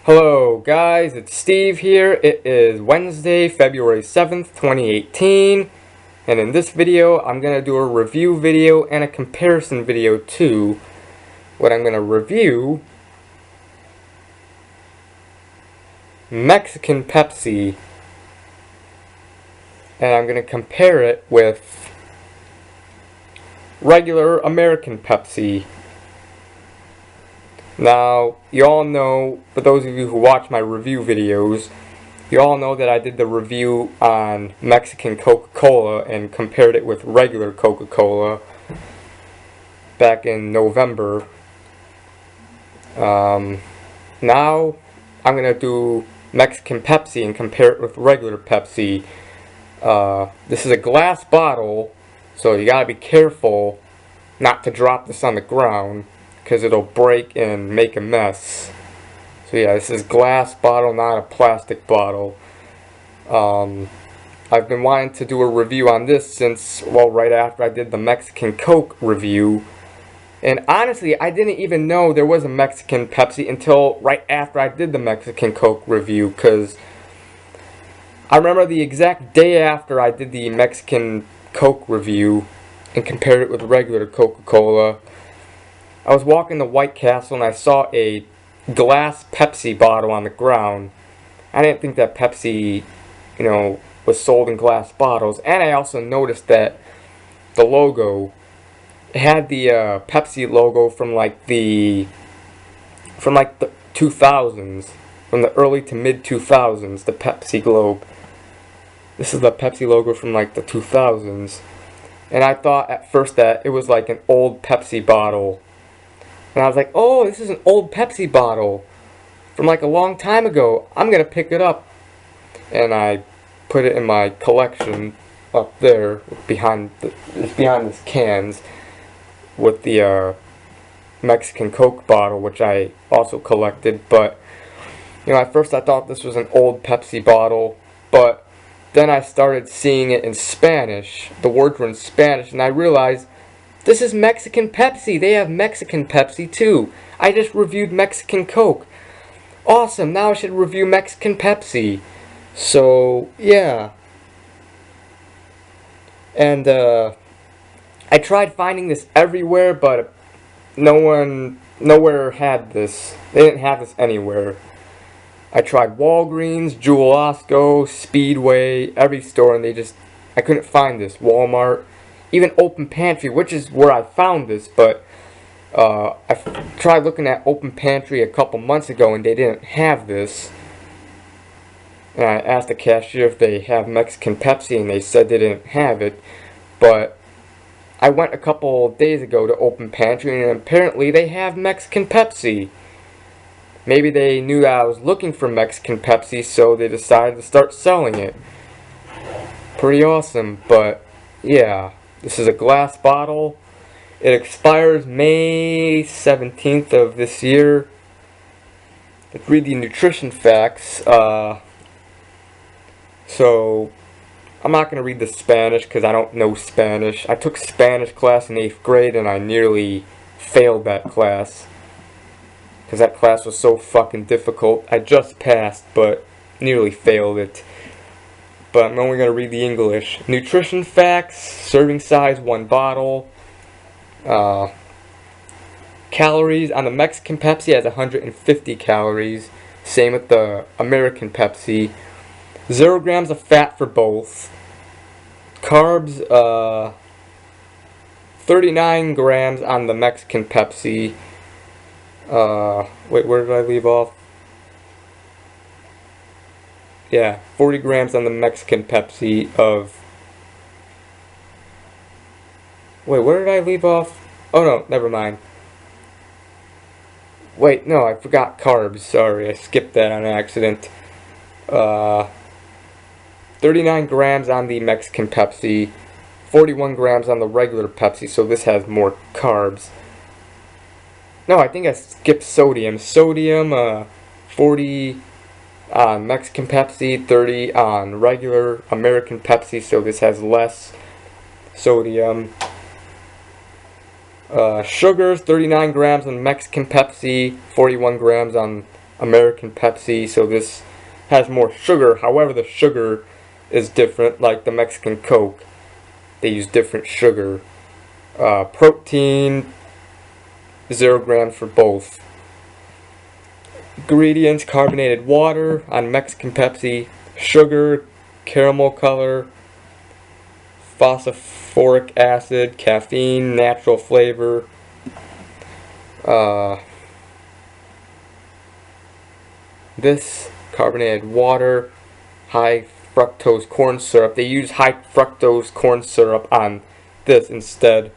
Hello guys, it's Steve here. It is Wednesday, February 7th, 2018. And in this video, I'm going to do a review video and a comparison video too. What I'm going to review, Mexican Pepsi. And I'm going to compare it with regular American Pepsi. Now, you all know, for those of you who watch my review videos, you all know that I did the review on Mexican Coca-Cola and compared it with regular Coca-Cola back in November. Now, I'm going to do Mexican Pepsi and compare it with regular Pepsi. This is a glass bottle, so you gotta be careful not to drop this on the ground, because it'll break and make a mess. So yeah, this is glass bottle, not a plastic bottle. I've been wanting to do a review on this since, well, right after I did the Mexican Coke review. And honestly, I didn't even know there was a Mexican Pepsi until right after I did the Mexican Coke review, because I remember the exact day after I did the Mexican Coke review and compared it with regular Coca-Cola, I was walking to White Castle and I saw a glass Pepsi bottle on the ground. I didn't think that Pepsi, was sold in glass bottles. And I also noticed that the logo, it had the Pepsi logo from the 2000s, from the early to mid 2000s, the Pepsi globe. This is the Pepsi logo from like the 2000s. And I thought at first that it was like an old Pepsi bottle. And I was like, oh, this is an old Pepsi bottle from like a long time ago. I'm going to pick it up. And I put it in my collection up there behind this cans with the Mexican Coke bottle, which I also collected. But, at first I thought this was an old Pepsi bottle. But then I started seeing it in Spanish. The words were in Spanish, and I realized this is Mexican Pepsi. They have Mexican Pepsi too. I just reviewed Mexican Coke. Awesome, now I should review Mexican Pepsi. So, yeah. And, I tried finding this everywhere, but nowhere had this. They didn't have this anywhere. I tried Walgreens, Jewel Osco, Speedway, every store, and I couldn't find this. Walmart. Even Open Pantry, which is where I found this, but I tried looking at Open Pantry a couple months ago and they didn't have this. And I asked the cashier if they have Mexican Pepsi and they said they didn't have it. But I went a couple days ago to Open Pantry and apparently they have Mexican Pepsi. Maybe they knew that I was looking for Mexican Pepsi, so they decided to start selling it. Pretty awesome, but yeah. This is a glass bottle. It expires May 17th of this year. Let's read the nutrition facts. So, I'm not going to read the Spanish because I don't know Spanish. I took Spanish class in 8th grade and I nearly failed that class. Because that class was so fucking difficult. I just passed, but nearly failed it. But I'm only going to read the English. Nutrition facts, serving size, 1 bottle. Calories on the Mexican Pepsi has 150 calories. Same with the American Pepsi. 0 grams of fat for both. Carbs, 39 grams on the Mexican Pepsi. Wait, where did I leave off? Yeah, 40 grams on the Mexican Pepsi of... Wait, where did I leave off? Oh no, never mind. Wait, no, I forgot carbs. Sorry, I skipped that on accident. 39 grams on the Mexican Pepsi. 41 grams on the regular Pepsi, so this has more carbs. No, I think I skipped sodium. Sodium, 40... on Mexican Pepsi, 30 on regular American Pepsi, so this has less sodium. Sugars, 39 grams on Mexican Pepsi, 41 grams on American Pepsi, so this has more sugar. However, the sugar is different, like the Mexican Coke. They use different sugar. Protein, 0 grams for both. Ingredients: carbonated water on Mexican Pepsi, sugar, caramel color, phosphoric acid, caffeine, natural flavor. This carbonated water, high fructose corn syrup. They use high fructose corn syrup on this instead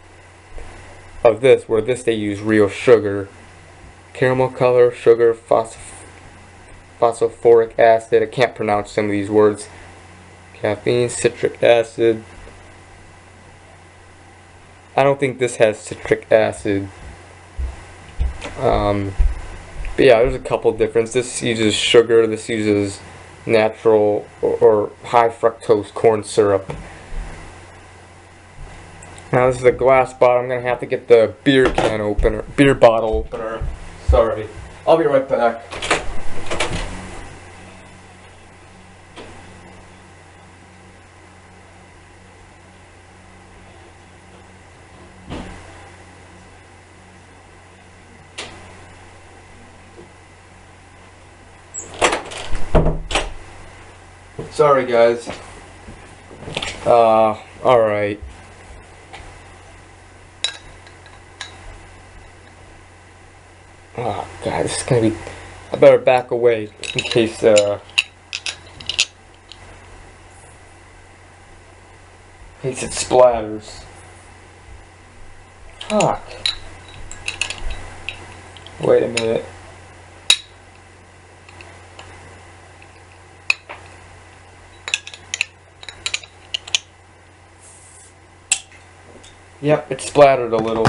of this, where this they use real sugar. Caramel color, sugar, phosphoric acid. I can't pronounce some of these words. Caffeine, citric acid. I don't think this has citric acid. But yeah, there's a couple differences. This uses sugar, this uses natural or high fructose corn syrup. Now this is a glass bottle. I'm gonna have to get the beer bottle opener. Sorry. I'll be right back. Sorry guys. Alright. Oh god, this is gonna be... I better back away in case it splatters. Fuck. Wait a minute. Yep, it splattered a little.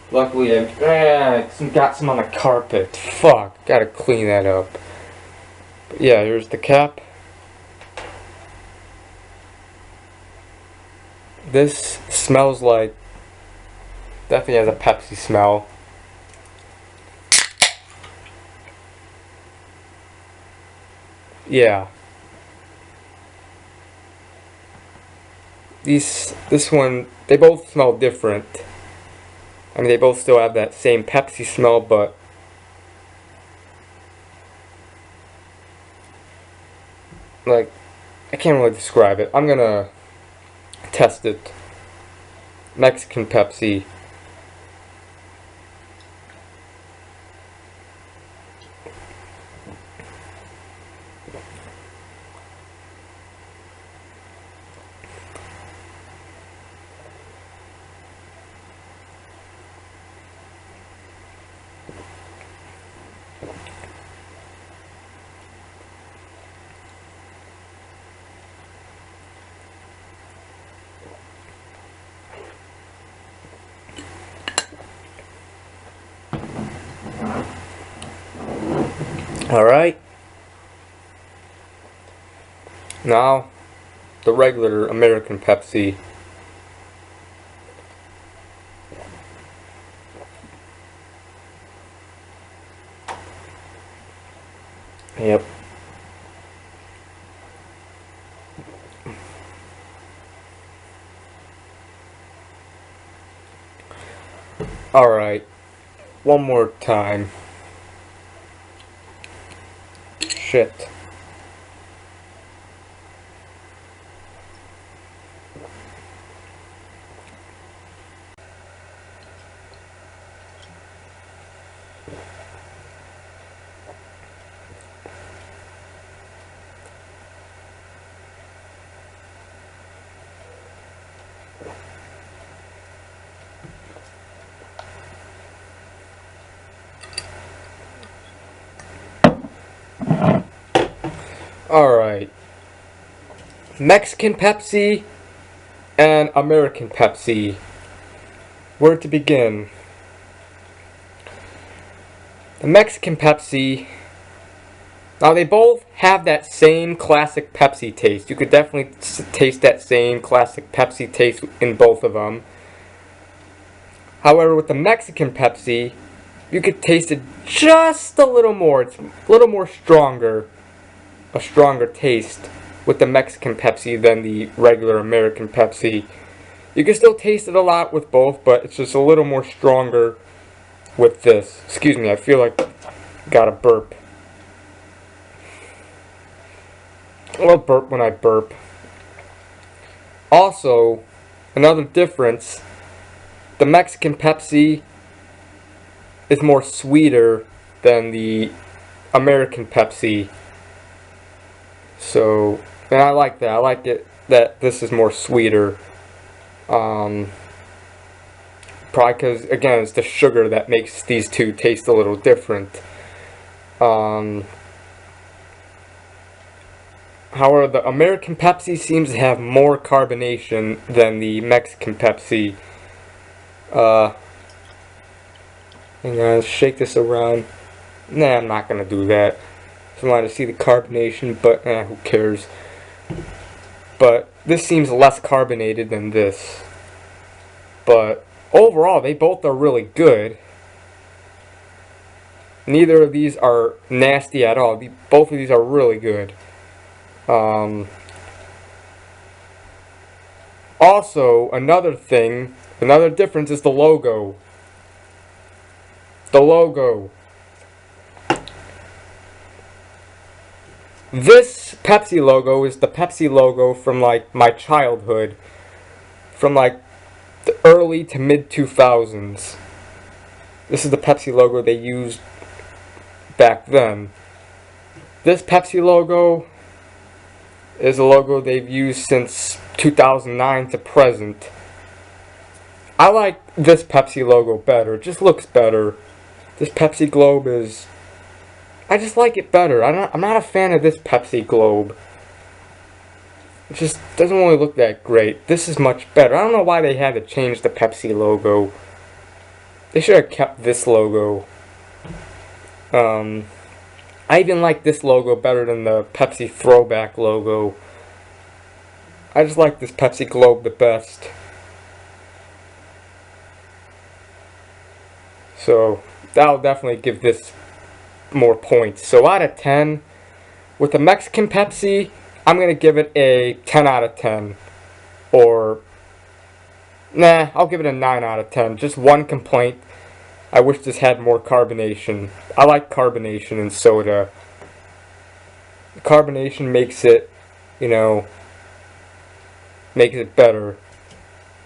Luckily, I got some on the carpet. Fuck, gotta clean that up. But yeah, here's the cap. This smells like... definitely has a Pepsi smell. Yeah. This one, they both smell different. I mean, they both still have that same Pepsi smell, but like, I can't really describe it. I'm gonna test it. Mexican Pepsi. Alright. Now, the regular American Pepsi. Yep. Alright. One more time. Shit. Alright. Mexican Pepsi and American Pepsi. Where to begin? The Mexican Pepsi. Now they both have that same classic Pepsi taste. You could definitely taste that same classic Pepsi taste in both of them. However, with the Mexican Pepsi, you could taste it just a little more. It's a little more stronger, a stronger taste with the Mexican Pepsi than the regular American Pepsi. You can still taste it a lot with both, but it's just a little more stronger with this. Excuse me, I feel like I got a burp. I'll burp when I burp. Also, another difference, the Mexican Pepsi is more sweeter than the American Pepsi. So, and I like that. I like it that this is more sweeter. Probably because, again, it's the sugar that makes these two taste a little different. However, the American Pepsi seems to have more carbonation than the Mexican Pepsi. Hang on, shake this around. Nah, I'm not gonna do that. Just wanted to see the carbonation, but who cares? But this seems less carbonated than this. But overall, they both are really good. Neither of these are nasty at all. Both of these are really good. Also, another difference is the logo. The logo. This Pepsi logo is the Pepsi logo from like my childhood. From like the early to mid 2000s. This is the Pepsi logo they used back then. This Pepsi logo is a logo they've used since 2009 to present. I like this Pepsi logo better. It just looks better. This Pepsi globe is... I just like it better. I'm not a fan of this Pepsi globe. It just doesn't really look that great. This is much better. I don't know why they had to change the Pepsi logo. They should have kept this logo. I even like this logo better than the Pepsi throwback logo. I just like this Pepsi globe the best. So, that'll definitely give this more points. So out of 10, with the Mexican Pepsi, I'm going to give it a 10 out of 10. Or, nah, I'll give it a 9 out of 10. Just one complaint. I wish this had more carbonation. I like carbonation in soda. The carbonation makes it, makes it better.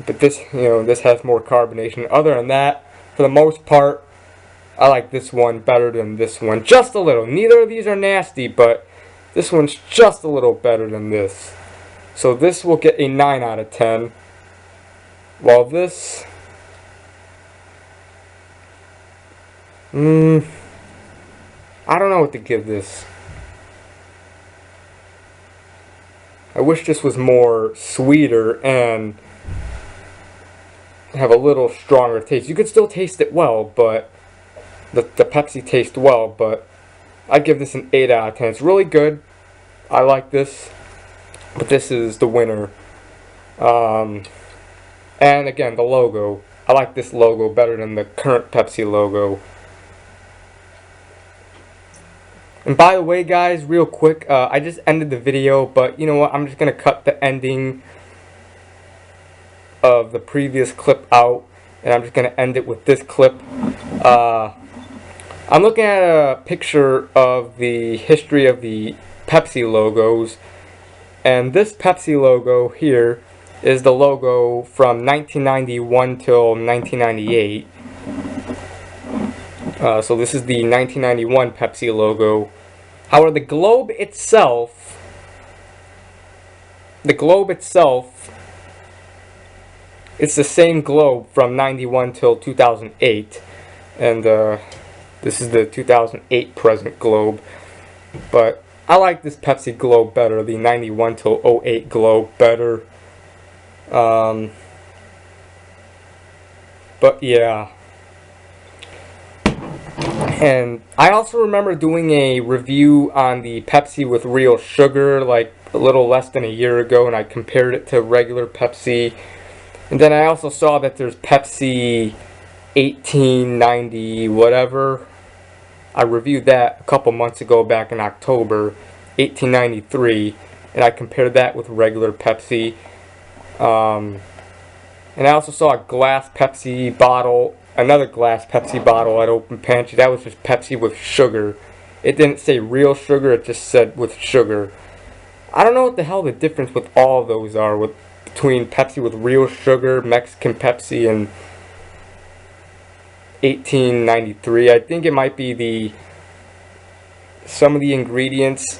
But this, this has more carbonation. Other than that, for the most part, I like this one better than this one. Just a little. Neither of these are nasty, but this one's just a little better than this. So this will get a 9 out of 10. While this... I don't know what to give this. I wish this was more sweeter and have a little stronger taste. You could still taste it well, but the Pepsi tastes well, but I'd give this an 8 out of 10. It's really good. I like this, but this is the winner. And again, the logo. I like this logo better than the current Pepsi logo. And by the way, guys, real quick, I just ended the video, but you know what? I'm just going to cut the ending of the previous clip out, and I'm just going to end it with this clip. I'm looking at a picture of the history of the Pepsi logos, and this Pepsi logo here is the logo from 1991 till 1998. So this is the 1991 Pepsi logo. However, the globe itself, it's the same globe from 91 till 2008, and this is the 2008 present globe. But I like this Pepsi globe better, the 91 till 08 globe better. But yeah. And I also remember doing a review on the Pepsi with real sugar like a little less than a year ago, and I compared it to regular Pepsi. And then I also saw that there's Pepsi 1890 whatever. I reviewed that a couple months ago back in October, 1893, and I compared that with regular Pepsi. And I also saw a glass Pepsi bottle, another glass Pepsi bottle at Open Pantry. That was just Pepsi with sugar. It didn't say real sugar, it just said with sugar. I don't know what the hell the difference with all of those are, between Pepsi with real sugar, Mexican Pepsi, and 1893. I think it might be some of the ingredients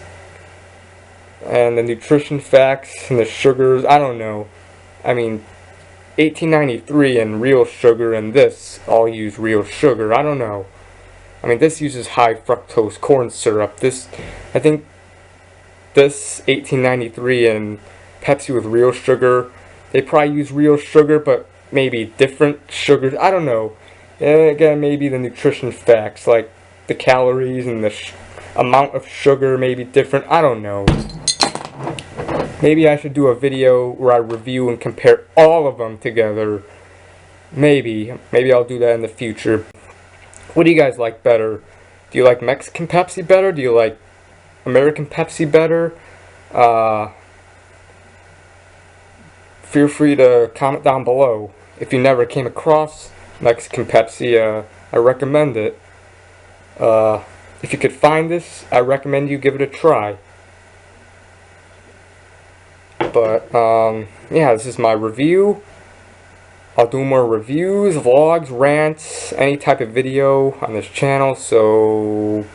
and the nutrition facts and the sugars. I don't know. I mean, 1893 and real sugar and this all use real sugar. I don't know. I mean, this uses high fructose corn syrup. I think this 1893 and Pepsi with real sugar, they probably use real sugar, but maybe different sugars. I don't know. And again, maybe the nutrition facts, like the calories and the amount of sugar may be different. I don't know. Maybe I should do a video where I review and compare all of them together. Maybe I'll do that in the future. What do you guys like better? Do you like Mexican Pepsi better? Do you like American Pepsi better? Feel free to comment down below. If you never came across Mexican Pepsi, I recommend it. If you could find this, I recommend you give it a try. But, yeah, this is my review. I'll do more reviews, vlogs, rants, any type of video on this channel, so,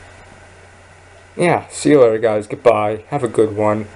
yeah, see you later, guys. Goodbye. Have a good one.